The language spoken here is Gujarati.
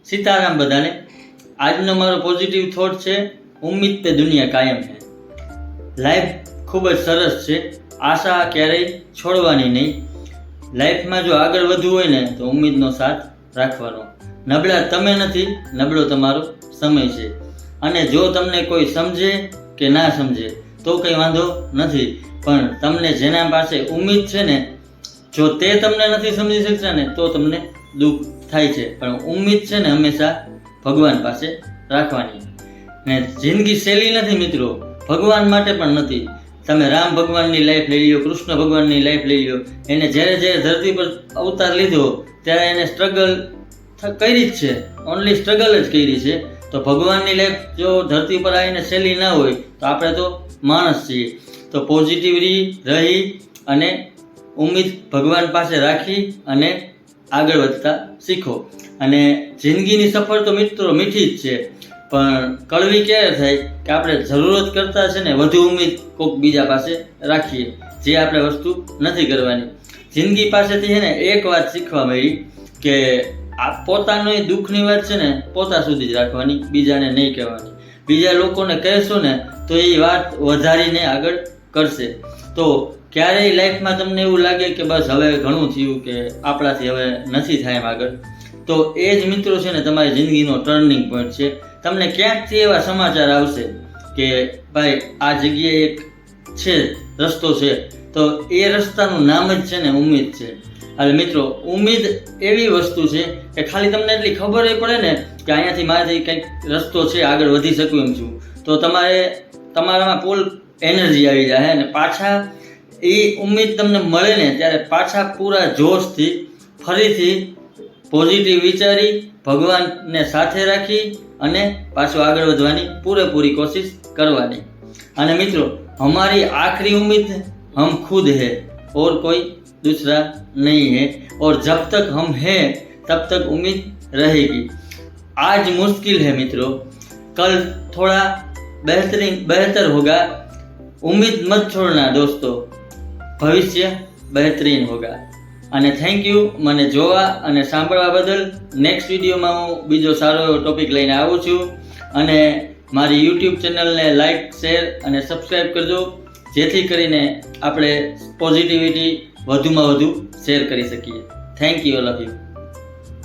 सीताराम बधाने। આજનો મારો પોઝિટિવ થોટ છે, ઉમ્મીદ पे दुनिया कायम है। लाइफ खूब ज सरस છે, आशा क्यारेय छोड़वानी नहीं। लाइफમાં જો આગળ વધવું હોય ને તો ઉમ્મીદનો સાથ રાખવાનો। નબળા તમે નથી, નબળો તમારો સમય છે। અને જો તમને કોઈ સમજે કે ના સમજે તો કંઈ વાંધો નથી, પણ તમને જેના પાસે ઉમ્મીદ છે ને, જો તે તમને નથી સમજી શકતા ને તો તમને દુઃખ થાય છે। પણ ઉમ્મીદ છે ને હંમેશા ભગવાન પાસે રાખવાની। ને જિંદગી સહેલી નથી મિત્રો, ભગવાન માટે પણ નથી। તમે રામ ભગવાનની લાઈફ લઈ લો, કૃષ્ણ ભગવાનની લાઈફ લઈ લો, એને જ્યારે જ્યારે ધરતી પર અવતાર લીધો ત્યારે એને સ્ટ્રગલ કરી જ છે, ઓનલી સ્ટ્રગલ જ કરી છે। તો ભગવાનની લાઈફ જો ધરતી પર આવીને સહેલી ના હોય તો આપણે તો માણસ છીએ। તો પોઝિટિવ રહી અને ઉમ્મીદ ભગવાન પાસે રાખી અને આગળ વધતા શીખો। અને જિંદગીની સફર તો મિત્રો મીઠી જ છે, પણ કડવી ક્યારે થાય કે આપણે જરૂરત કરતાં છે ને વધુ ઉમ્મીદ કોઈક બીજા પાસે રાખીએ, જે આપણે વસ્તુ નથી કરવાની। જિંદગી પાસેથી છે ને એક વાત શીખવા મળી કે આ પોતાની દુઃખની વાત છે ને પોતા સુધી જ રાખવાની, બીજાને નહીં કહેવાની। બીજા લોકોને કહેશો ને તો એ વાત વધારીને આગળ કરશે। તો ક્યારેય લાઈફમાં તમને એવું લાગે કે બસ હવે ઘણું થયું, કે આપણાથી હવે નથી થાય એમ આગળ, તો એ જ મિત્રો છે ને તમારી જિંદગીનો ટર્નિંગ પોઈન્ટ છે। તમને ક્યાંકથી એવા સમાચાર આવશે કે ભાઈ આ જગ્યાએ એક છે રસ્તો છે, તો એ રસ્તાનું નામ જ છે ને ઉમ્મીદ છે। એટલે મિત્રો ઉમ્મીદ એવી વસ્તુ છે કે ખાલી તમને એટલી ખબર પડે ને કે અહીંયાથી મારાથી કંઈક રસ્તો છે, આગળ વધી શકું એમ છું, તો તમારામાં ફૂલ એનર્જી આવી જાય અને પાછા એ ઉમ્મીદ તમને મળે ને ત્યારે પાછા પૂરા જોશથી ફરીથી પોઝિટિવ વિચારી ભગવાનને સાથે રાખી અને પાછું આગળ વધવાની પૂરેપૂરી કોશિશ કરવાની। અને મિત્રો हमारी आखिरी उम्मीद हम खुद है और कोई दूसरा नहीं है, और जब तक हम हैं तब तक उम्मीद रहेगी। आज मुश्किल है मित्रों, कल थोड़ा बेहतर होगा। उम्मीद मत छोड़ना दोस्तों, भविष्य बेहतरीन होगा। અને થેન્ક યુ મને જોવા અને સાંભળવા બદલ। નેક્સ્ટ વિડીયોમાં હું બીજો સારો એવો ટોપિક લઈને આવું છું, અને મારી યુટ્યુબ ચેનલને લાઇક, શેર અને સબસ્ક્રાઈબ કરજો, જેથી કરીને આપણે પોઝિટિવિટી વધુમાં વધુ શેર કરી શકીએ। Thank you, all of you.